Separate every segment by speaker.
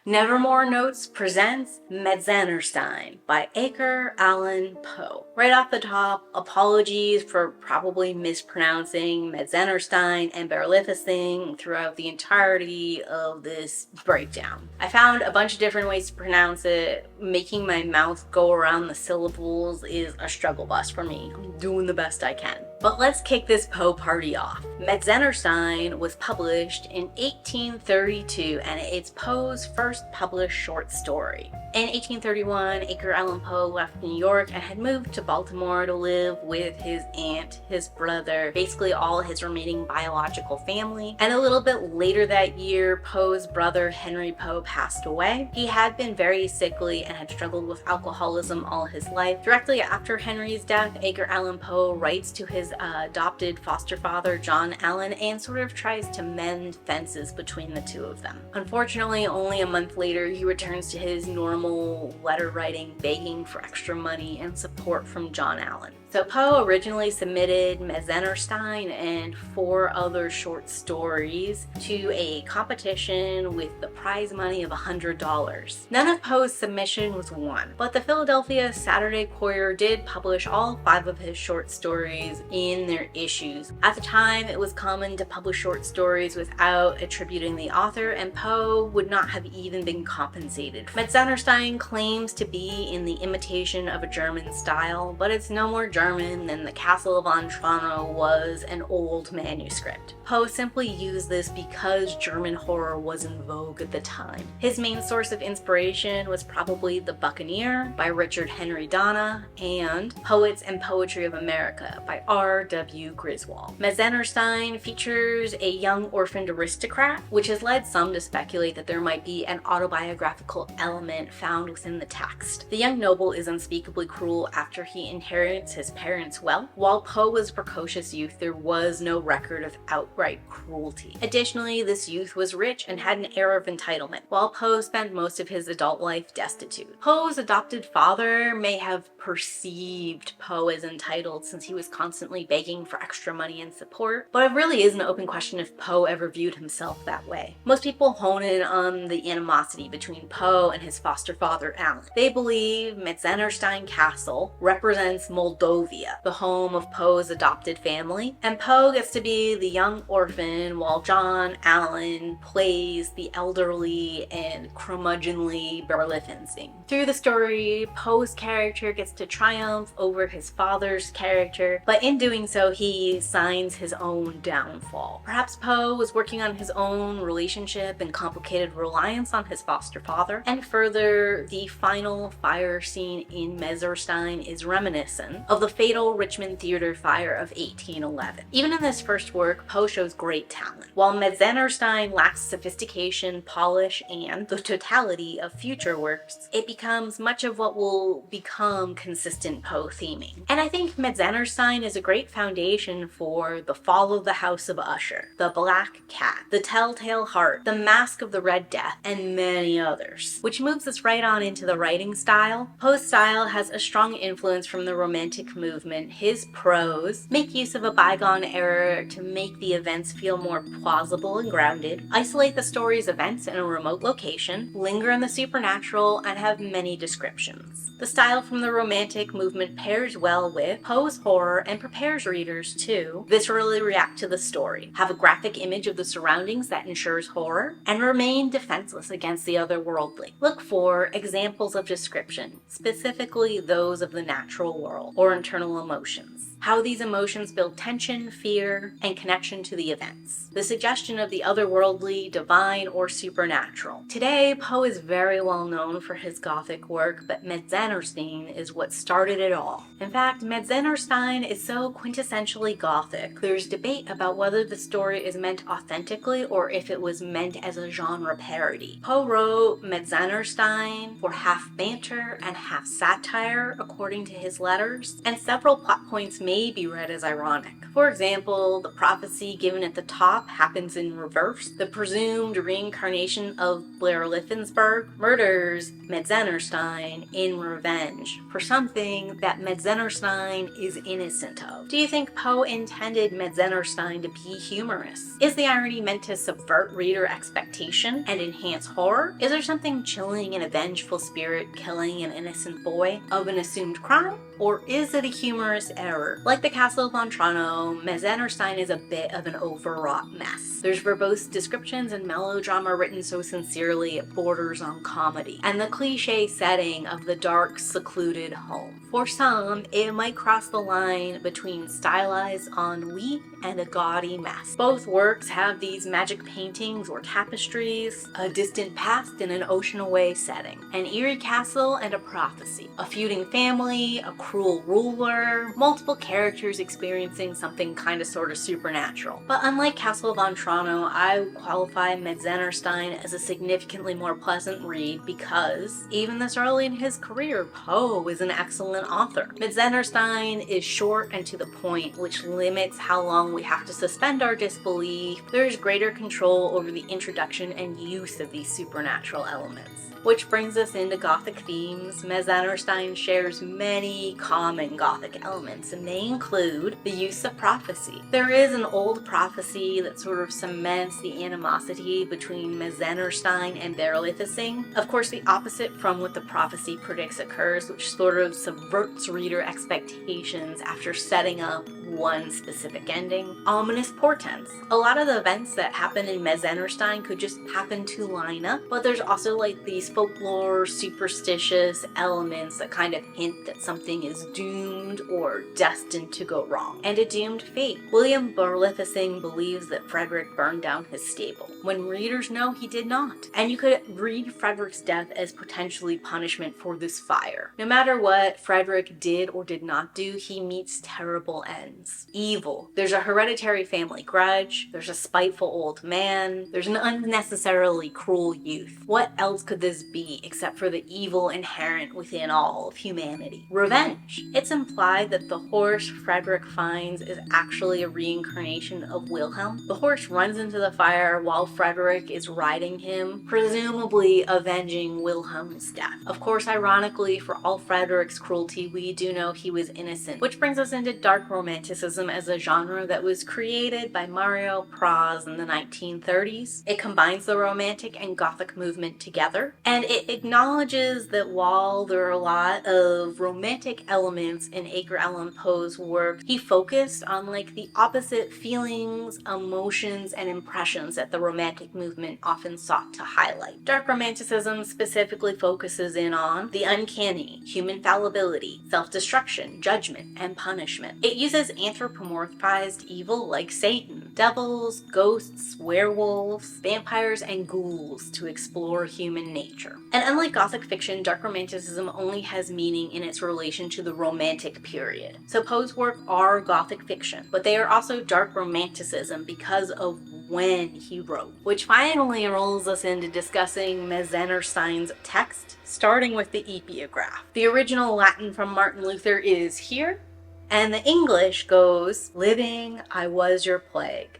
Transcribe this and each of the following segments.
Speaker 1: Nevermore Notes presents Metzengerstein by Edgar Allan Poe. Right off the top, apologies for probably mispronouncing Metzengerstein and Berlificing throughout the entirety of this breakdown. I found a bunch of different ways to pronounce it. Making my mouth go around the syllables is a struggle bus for me. I'm doing the best I can. But let's kick this Poe party off. Metzengerstein was published in 1832 and it's Poe's first published short story. In 1831, Edgar Allan Poe left New York and had moved to Baltimore to live with his aunt, his brother, basically all his remaining biological family. And a little bit later that year, Poe's brother Henry Poe passed away. He had been very sickly and had struggled with alcoholism all his life. Directly after Henry's death, Edgar Allan Poe writes to his adopted foster father, John Allan, and sort of tries to mend fences between the two of them. Unfortunately, only a month later, he returns to his normal letter writing, begging for extra money and support from John Allan. So Poe originally submitted Metzengerstein and 4 other short stories to a competition with the prize money of $100. None of Poe's submission was won, but the Philadelphia Saturday Courier did publish all 5 of his short stories in their issues. At the time, it was common to publish short stories without attributing the author, and Poe would not have even been compensated. Metzengerstein claims to be in the imitation of a German style, but it's no more German than the Castle of Otranto was an old manuscript. Poe simply used this because German horror was in vogue at the time. His main source of inspiration was probably The Buccaneer by Richard Henry Dana and Poets and Poetry of America by R.W. Griswold. Metzengerstein features a young orphaned aristocrat, which has led some to speculate that there might be an autobiographical element found within the text. The young noble is unspeakably cruel after he inherits his parents' wealth. While Poe was a precocious youth, there was no record of outright cruelty. Additionally, this youth was rich and had an air of entitlement, while Poe spent most of his adult life destitute. Poe's adopted father may have perceived Poe as entitled since he was constantly begging for extra money and support, but it really is an open question if Poe ever viewed himself that way. Most people hone in on the animosity between Poe and his foster father Allan. They believe Metzengerstein Castle represents Moldavia, the home of Poe's adopted family, and Poe gets to be the young orphan while John Allan plays the elderly and curmudgeonly Berlificing. Through the story, Poe's character gets to triumph over his father's character, but in doing so, he signs his own downfall. Perhaps Poe was working on his own relationship and complicated reliance on his foster father, and further, the final fire scene in Metzengerstein is reminiscent of the fatal Richmond Theater fire of 1811. Even in this first work, Poe shows great talent. While Metzengerstein lacks sophistication, polish, and the totality of future works, it becomes much of what will become consistent Poe theming. And I think Metzengerstein is a great foundation for The Fall of the House of Usher, The Black Cat, The Telltale Heart, The Mask of the Red Death, and many others. Which moves us right on into the writing style. Poe's style has a strong influence from the Romantic movement. His prose make use of a bygone era to make the events feel more plausible and grounded, isolate the story's events in a remote location, linger in the supernatural, and have many descriptions. The style from the Romantic movement pairs well with Poe's horror and prepares readers to viscerally react to the story, have a graphic image of the surroundings that ensures horror, and remain defenseless against the otherworldly. Look for examples of description, specifically those of the natural world or internal emotions. How these emotions build tension, fear, and connection to the events. The suggestion of the otherworldly, divine, or supernatural. Today, Poe is very well known for his Gothic work, but Metzengerstein is what started it all. In fact, Metzengerstein is so quintessentially Gothic, there's debate about whether the story is meant authentically or if it was meant as a genre parody. Poe wrote Metzengerstein for half banter and half satire, according to his letters, and and several plot points may be read as ironic. For example, the prophecy given at the top happens in reverse. The presumed reincarnation of Blair Liffensberg murders Metzengerstein in revenge for something that Metzengerstein is innocent of. Do you think Poe intended Metzengerstein to be humorous? Is the irony meant to subvert reader expectation and enhance horror? Is there something chilling in a vengeful spirit killing an innocent boy of an assumed crime? Or is it a humorous error? Like the Castle of Montrano, Metzengerstein is a bit of an overwrought mess. There's verbose descriptions and melodrama written so sincerely it borders on comedy, and the cliche setting of the dark, secluded home. For some, it might cross the line between stylized ennui and a gaudy mess. Both works have these magic paintings or tapestries, a distant past in an ocean away setting, an eerie castle and a prophecy, a feuding family, a cruel ruler, multiple characters experiencing something kind of sort of supernatural. But unlike Castle of Montrano, I would qualify Metzengerstein as a significantly more pleasant read because, even this early in his career, Poe is an excellent author. Metzengerstein is short and to the point, which limits how long we have to suspend our disbelief. There is greater control over the introduction and use of these supernatural elements. Which brings us into Gothic themes. Metzengerstein shares many common Gothic elements, and they include the use of prophecy. There is an old prophecy that sort of cements the animosity between Metzengerstein and Berlifitzing. Of course, the opposite from what the prophecy predicts occurs, which sort of subverts reader expectations after setting up one specific ending. Ominous portents. A lot of the events that happen in Metzengerstein could just happen to line up, but there's also like these folklore, superstitious elements that kind of hint that something is doomed or destined to go wrong. And a doomed fate. William Berlifitzing believes that Frederick burned down his stable, when readers know he did not. And you could read Frederick's death as potentially punishment for this fire. No matter what Frederick did or did not do, he meets terrible ends. Evil. There's a hereditary family grudge, there's a spiteful old man, there's an unnecessarily cruel youth. What else could this be except for the evil inherent within all of humanity? Revenge. It's implied that the horse Frederick finds is actually a reincarnation of Wilhelm. The horse runs into the fire while Frederick is riding him, presumably avenging Wilhelm's death. Of course, ironically, for all Frederick's cruelty, we do know he was innocent, which brings us into dark romanticism as a genre that was created by Mario Praz in the 1930s. It combines the romantic and Gothic movement together, and it acknowledges that while there are a lot of romantic elements in Edgar Allan Poe's work, he focused on like the opposite feelings, emotions, and impressions that the romantic movement often sought to highlight. Dark romanticism specifically focuses in on the uncanny, human fallibility, self-destruction, judgment, and punishment. It uses anthropomorphized evil like Satan, devils, ghosts, werewolves, vampires, and ghouls to explore human nature. And unlike Gothic fiction, dark romanticism only has meaning in its relation to the Romantic period. So Poe's work are Gothic fiction, but they are also dark romanticism because of when he wrote. Which finally rolls us into discussing Metzengerstein's text, starting with the Epigraph. The original Latin from Martin Luther is here, and the English goes, "Living, I was your plague.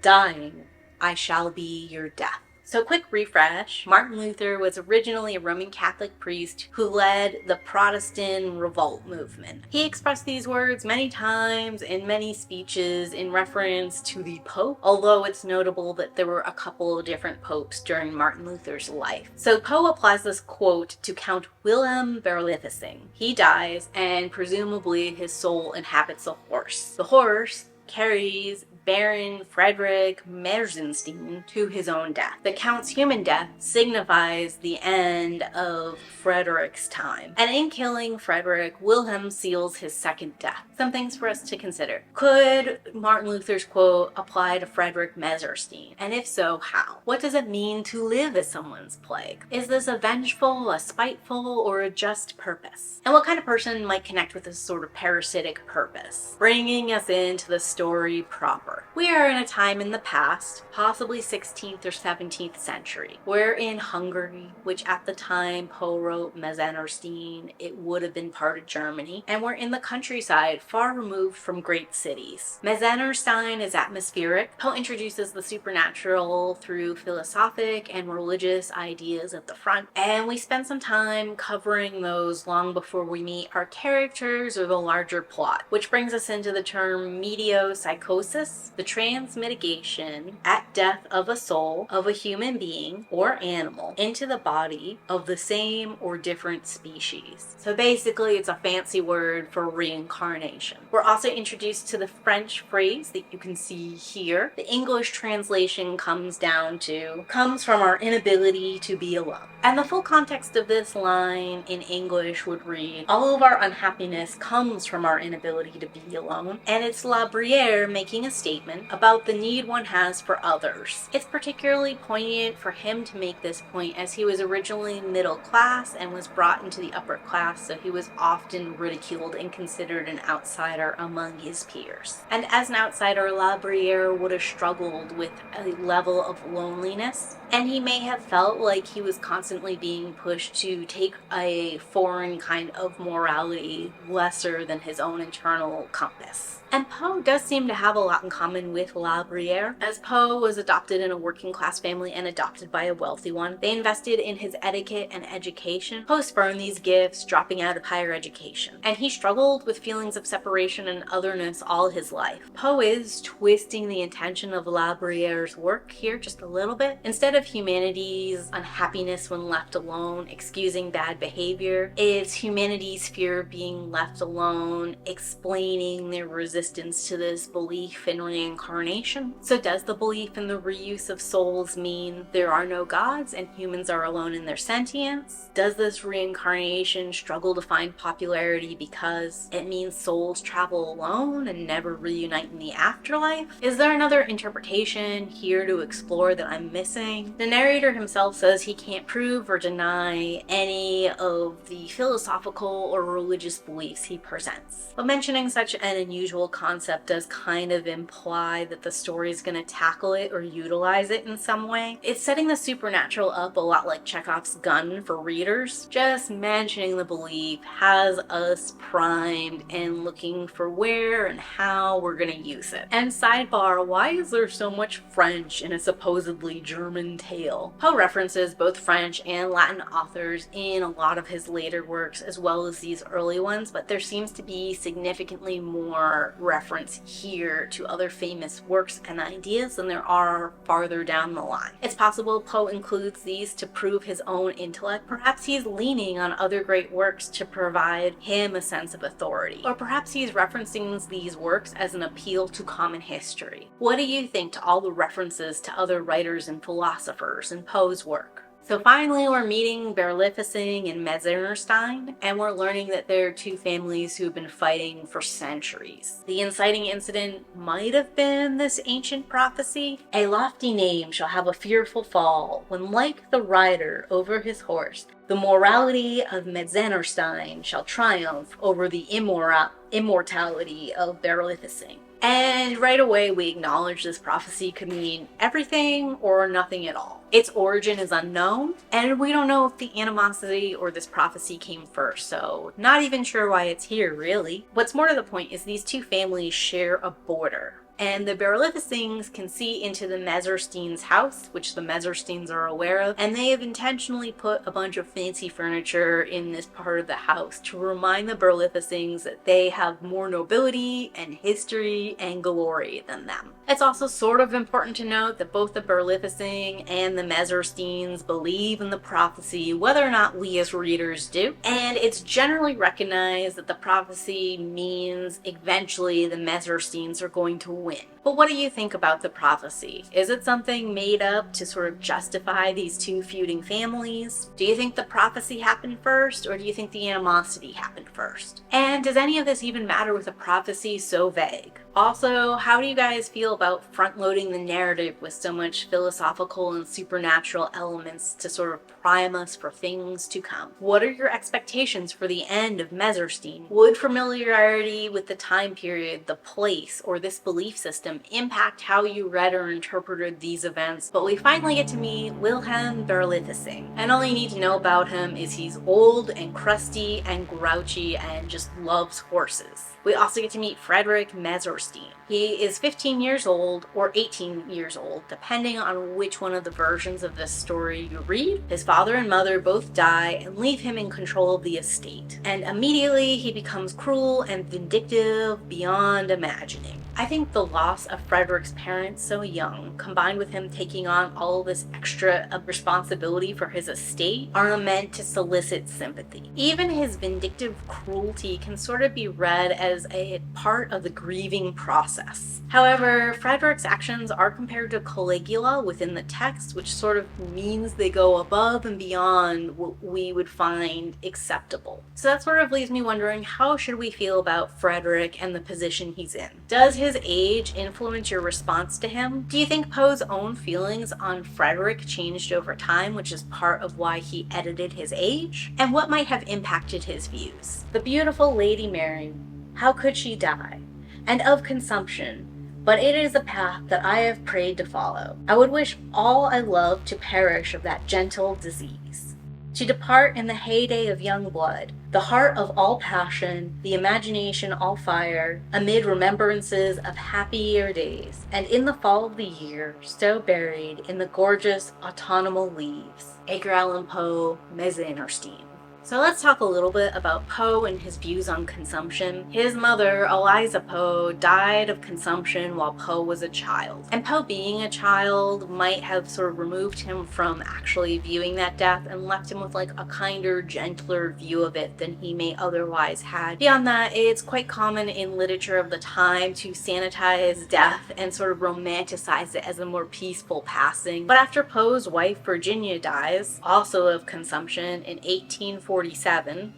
Speaker 1: Dying, I shall be your death." So quick refresh, Martin Luther was originally a Roman Catholic priest who led the Protestant revolt movement. He expressed these words many times in many speeches in reference to the Pope, although it's notable that there were a couple of different popes during Martin Luther's life. So Poe applies this quote to Count Wilhelm Berlifitzing. He dies, and presumably his soul inhabits a horse. The horse carries Baron Frederick Metzengerstein to his own death. The Count's human death signifies the end of Frederick's time. And in killing Frederick, Wilhelm seals his second death. Some things for us to consider. Could Martin Luther's quote apply to Frederick Metzengerstein? And if so, how? What does it mean to live as someone's plague? Is this a vengeful, a spiteful, or a just purpose? And what kind of person might connect with this sort of parasitic purpose? Bringing us into the story proper. 4. We are in a time in the past, possibly 16th or 17th century. We're in Hungary, which at the time Poe wrote Metzengerstein, it would have been part of Germany, and we're in the countryside, far removed from great cities. Metzengerstein is atmospheric. Poe introduces the supernatural through philosophic and religious ideas at the front, and we spend some time covering those long before we meet our characters or the larger plot, which brings us into the term mediopsychosis, the transmitigation at death of a soul of a human being or animal into the body of the same or different species. So basically it's a fancy word for reincarnation. We're also introduced to the French phrase that you can see here. The English translation comes from our inability to be alone. And the full context of this line in English would read, all of our unhappiness comes from our inability to be alone, and it's La Bruyere making a statement about the need one has for others. It's particularly poignant for him to make this point as he was originally middle class and was brought into the upper class, so he was often ridiculed and considered an outsider among his peers. And as an outsider, La Bruyere would have struggled with a level of loneliness, and he may have felt like he was constantly being pushed to take a foreign kind of morality lesser than his own internal compass. And Poe does seem to have a lot in common with La Bruyere, as Poe was adopted in a working class family and adopted by a wealthy one. They invested in his etiquette and education. Poe spurned these gifts, dropping out of higher education. And he struggled with feelings of separation and otherness all his life. Poe is twisting the intention of La Bruyere's work here just a little bit. Instead of humanity's unhappiness when left alone, excusing bad behavior, it's humanity's fear of being left alone, explaining their resistance to this belief in reincarnation. So does the belief in the reuse of souls mean there are no gods and humans are alone in their sentience? Does this reincarnation struggle to find popularity because it means souls travel alone and never reunite in the afterlife? Is there another interpretation here to explore that I'm missing? The narrator himself says he can't prove or deny any of the philosophical or religious beliefs he presents. But mentioning such an unusual concept does kind of imply that the story is going to tackle it or utilize it in some way. It's setting the supernatural up a lot like Chekhov's gun for readers. Just mentioning the belief has us primed and looking for where and how we're going to use it. And sidebar, why is there so much French in a supposedly German tale? Poe references both French and Latin authors in a lot of his later works as well as these early ones, but there seems to be significantly more reference here to other famous works and ideas than there are farther down the line. It's possible Poe includes these to prove his own intellect. Perhaps he's leaning on other great works to provide him a sense of authority. Or perhaps he's referencing these works as an appeal to common history. What do you think to all the references to other writers and philosophers in Poe's work? So finally, we're meeting Berlificing and Metzengerstein, and we're learning that there are two families who've been fighting for centuries. The inciting incident might have been this ancient prophecy. A lofty name shall have a fearful fall, when like the rider over his horse, the morality of Metzengerstein shall triumph over the immortality of Berlificing. And right away we acknowledge this prophecy could mean everything or nothing at all. Its origin is unknown, and we don't know if the animosity or this prophecy came first, so not even sure why it's here, really. What's more to the point is these two families share a border. And the Berlificings can see into the Metzengerstein's house, which the Metzengersteins are aware of, and they have intentionally put a bunch of fancy furniture in this part of the house to remind the Berlificings that they have more nobility and history and glory than them. It's also sort of important to note that both the Berlificing and the Metzengersteins believe in the prophecy, whether or not we as readers do, and it's generally recognized that the prophecy means eventually the Metzengersteins are going to win. But what do you think about the prophecy? Is it something made up to sort of justify these two feuding families? Do you think the prophecy happened first, or do you think the animosity happened first? And does any of this even matter with a prophecy so vague? Also, how do you guys feel about front-loading the narrative with so much philosophical and supernatural elements to sort of prime us for things to come? What are your expectations for the end of Metzengerstein? Would familiarity with the time period, the place, or this belief system Wilhelm impact how you read or interpreted these events, but we finally get to meet Wilhelm Berlifitzing. And all you need to know about him is he's old and crusty and grouchy and just loves horses. We also get to meet Frederick Metzengerstein. He is 15 years old or 18 years old, depending on which one of the versions of this story you read. His father and mother both die and leave him in control of the estate. And immediately he becomes cruel and vindictive beyond imagining. I think the loss of Frederick's parents so young, combined with him taking on all this extra responsibility for his estate, are meant to solicit sympathy. Even his vindictive cruelty can sort of be read as a part of the grieving process. However, Frederick's actions are compared to Caligula within the text, which sort of means they go above and beyond what we would find acceptable. So that sort of leaves me wondering, how should we feel about Frederick and the position he's in? Does his age influence your response to him? Do you think Poe's own feelings on Frederick changed over time, which is part of why he edited his age? And what might have impacted his views? The beautiful Lady Mary, how could she die? And of consumption, but it is a path that I have prayed to follow. I would wish all I love to perish of that gentle disease, to depart in the heyday of young blood, the heart of all passion, the imagination all fire, amid remembrances of happier days, and in the fall of the year, so buried in the gorgeous autumnal leaves. Edgar Allan Poe, Metzengerstein. So let's talk a little bit about Poe and his views on consumption. His mother, Eliza Poe, died of consumption while Poe was a child. And Poe, being a child, might have sort of removed him from actually viewing that death and left him with like a kinder, gentler view of it than he may otherwise had. Beyond that, it's quite common in literature of the time to sanitize death and sort of romanticize it as a more peaceful passing. But after Poe's wife Virginia dies, also of consumption, in 1847,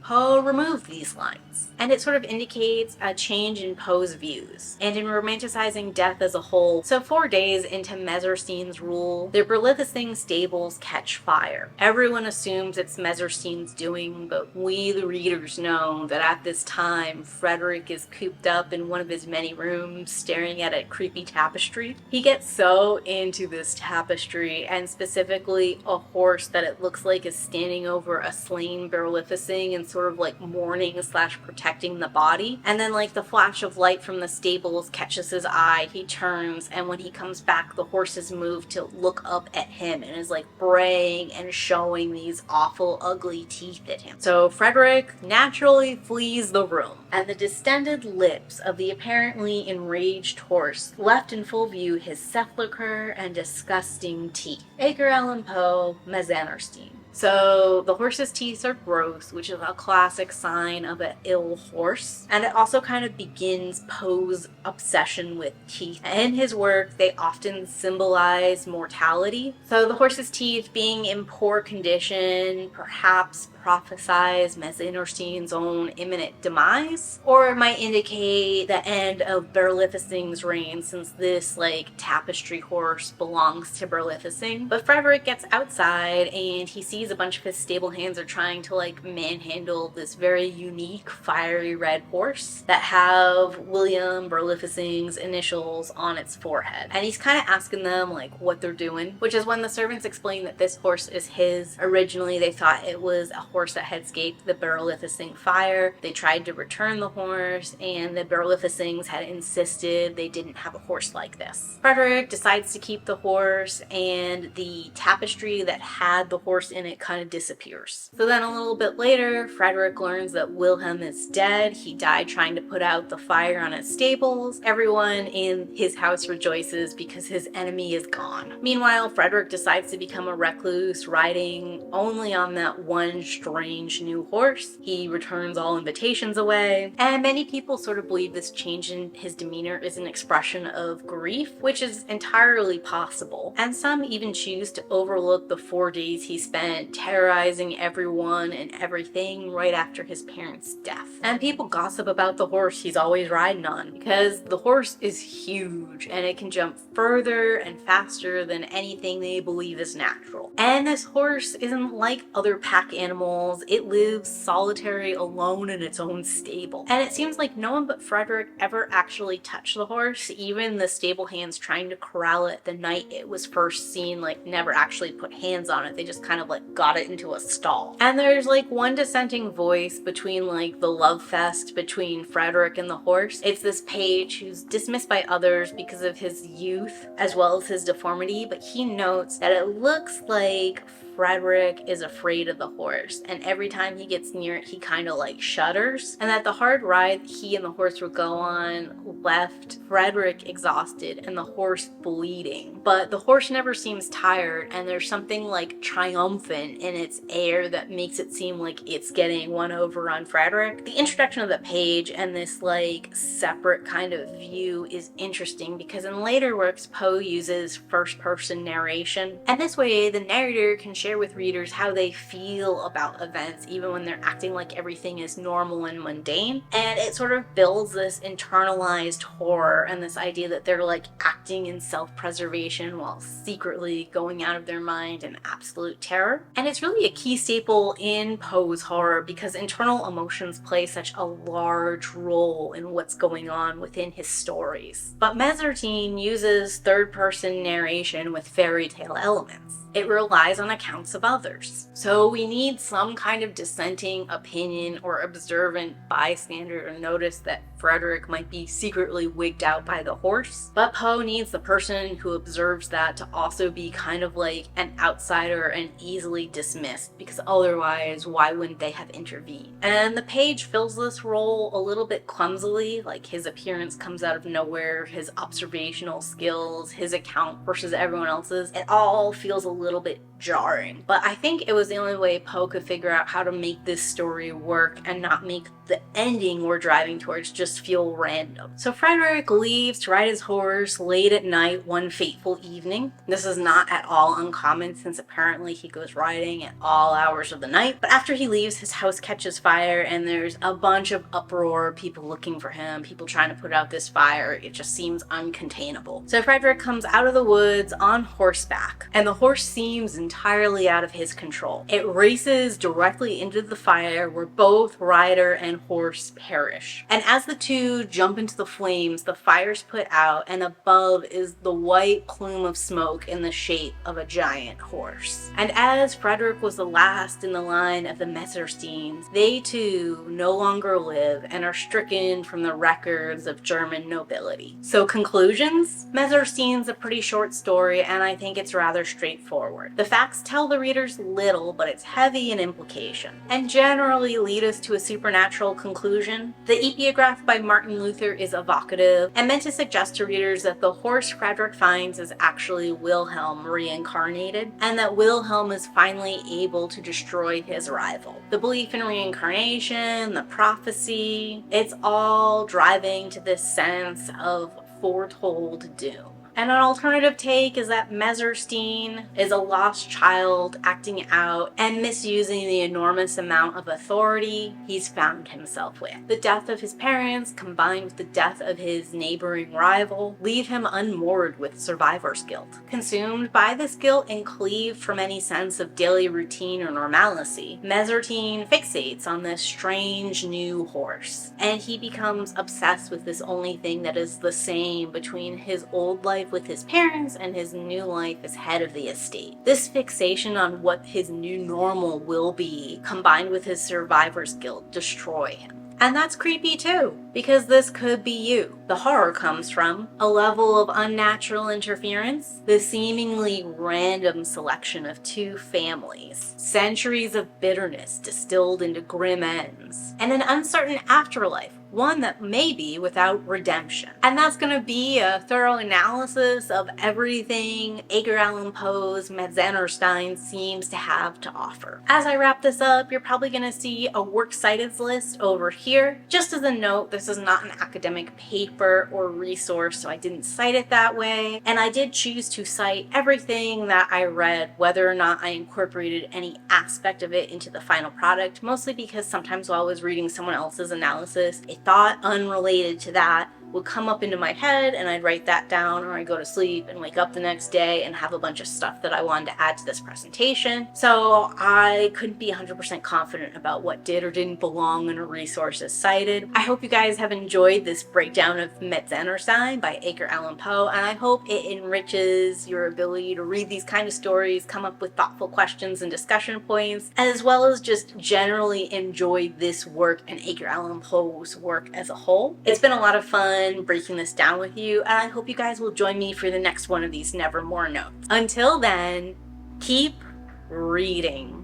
Speaker 1: Poe removed these lines. And it sort of indicates a change in Poe's views and in romanticizing death as a whole. So 4 days into Metzengerstein's rule, the Berlifitzing stables catch fire. Everyone assumes it's Metzengerstein's doing, but we, the readers, know that at this time, Frederick is cooped up in one of his many rooms staring at a creepy tapestry. He gets so into this tapestry, and specifically a horse that it looks like is standing over a slain Berlifitzing and sort of like mourning / protecting the body. And then like the flash of light from the stables catches his eye, he turns, and when he comes back, the horse is moved to look up at him and is like braying and showing these awful ugly teeth at him. So Frederick naturally flees the room, and the distended lips of the apparently enraged horse left in full view his sepulchre and disgusting teeth. Edgar Allan Poe, Metzengerstein. So the horse's teeth are gross, which is a classic sign of an ill horse. And it also kind of begins Poe's obsession with teeth. In his work, they often symbolize mortality. So the horse's teeth being in poor condition perhaps prophesies Metzengerstein's own imminent demise, or it might indicate the end of Berlifitzing's reign, since this like tapestry horse belongs to Berlifitzing. But Frederick gets outside and he sees a bunch of his stable hands are trying to like manhandle this very unique fiery red horse that have William Berlifitzing's initials on its forehead. And he's kind of asking them like what they're doing, which is when the servants explain that this horse is his. Originally they thought it was a horse that had escaped the Berlifitzing fire. They tried to return the horse, and the Berlifitzings had insisted they didn't have a horse like this. Frederick decides to keep the horse, and the tapestry that had the horse in it kind of disappears. So then a little bit later, Frederick learns that Wilhelm is dead. He died trying to put out the fire on his stables. Everyone in his house rejoices because his enemy is gone. Meanwhile, Frederick decides to become a recluse, riding only on that one strange new horse. He returns all invitations away, and many people sort of believe this change in his demeanor is an expression of grief, which is entirely possible. And some even choose to overlook the 4 days he spent and terrorizing everyone and everything right after his parents' death. And people gossip about the horse he's always riding on because the horse is huge and it can jump further and faster than anything they believe is natural. And this horse isn't like other pack animals. It lives solitary alone in its own stable. And it seems like no one but Frederick ever actually touched the horse. Even the stable hands trying to corral it the night it was first seen, like, never actually put hands on it. They just kind of like got it into a stall. And there's like one dissenting voice between like the love fest between Frederick and the horse. It's this page who's dismissed by others because of his youth as well as his deformity, but he notes that it looks like Frederick is afraid of the horse, and every time he gets near it, he kind of like shudders, and that the hard ride he and the horse would go on left Frederick exhausted and the horse bleeding. But the horse never seems tired, and there's something like triumphant in its air that makes it seem like it's getting one over on Frederick. The introduction of the page and this like separate kind of view is interesting because in later works Poe uses first-person narration, and this way the narrator can share with readers how they feel about events even when they're acting like everything is normal and mundane. And it sort of builds this internalized horror and this idea that they're like acting in self-preservation while secretly going out of their mind in absolute terror. And it's really a key staple in Poe's horror because internal emotions play such a large role in what's going on within his stories. But Metzengerstein uses third-person narration with fairy tale elements. It relies on accounts of others. So we need some kind of dissenting opinion or observant bystander to notice that Frederick might be secretly wigged out by the horse. But Poe needs the person who observes that to also be kind of like an outsider and easily dismissed, because otherwise why wouldn't they have intervened? And the page fills this role a little bit clumsily, like his appearance comes out of nowhere, his observational skills, his account versus everyone else's. It all feels a little bit jarring, but I think it was the only way Poe could figure out how to make this story work and not make the ending we're driving towards just feel random. So Frederick leaves to ride his horse late at night one fateful evening. This is not at all uncommon since apparently he goes riding at all hours of the night, but after he leaves, his house catches fire and there's a bunch of uproar, people looking for him, people trying to put out this fire. It just seems uncontainable. So Frederick comes out of the woods on horseback, and the horse seems entirely out of his control. It races directly into the fire where both rider and horse perish. And as the two jump into the flames, the fire's put out, and above is the white plume of smoke in the shape of a giant horse. And as Frederick was the last in the line of the Metzengersteins, they too no longer live and are stricken from the records of German nobility. So conclusions? Metzengerstein's a pretty short story, and I think it's rather straightforward. The facts tell the readers little, but it's heavy in implication, and generally lead us to a supernatural conclusion. The Epigraph by Martin Luther is evocative and meant to suggest to readers that the horse Frederick finds is actually Wilhelm reincarnated, and that Wilhelm is finally able to destroy his rival. The belief in reincarnation, the prophecy, it's all driving to this sense of foretold doom. And an alternative take is that Metzengerstein is a lost child acting out and misusing the enormous amount of authority he's found himself with. The death of his parents, combined with the death of his neighboring rival, leave him unmoored with survivor's guilt. Consumed by this guilt and cleaved from any sense of daily routine or normalcy, Metzengerstein fixates on this strange new horse, and he becomes obsessed with this only thing that is the same between his old life with his parents and his new life as head of the estate. This fixation on what his new normal will be, combined with his survivor's guilt, destroy him. And that's creepy too, because this could be you. The horror comes from a level of unnatural interference, the seemingly random selection of two families, centuries of bitterness distilled into grim ends, and an uncertain afterlife one that may be without redemption. And that's going to be a thorough analysis of everything Edgar Allan Poe's Metzengerstein seems to have to offer. As I wrap this up, you're probably going to see a works cited list over here. Just as a note, this is not an academic paper or resource, so I didn't cite it that way. And I did choose to cite everything that I read, whether or not I incorporated any aspect of it into the final product, mostly because sometimes while I was reading someone else's analysis, a thought unrelated to that would come up into my head and I'd write that down, or I'd go to sleep and wake up the next day and have a bunch of stuff that I wanted to add to this presentation. So I couldn't be 100% confident about what did or didn't belong in a resource as cited. I hope you guys have enjoyed this breakdown of Metzengerstein by Edgar Allan Poe, and I hope it enriches your ability to read these kind of stories, come up with thoughtful questions and discussion points, as well as just generally enjoy this work and Edgar Allan Poe's work as a whole. It's been a lot of fun breaking this down with you, and I hope you guys will join me for the next one of these Nevermore notes. Until then, keep reading.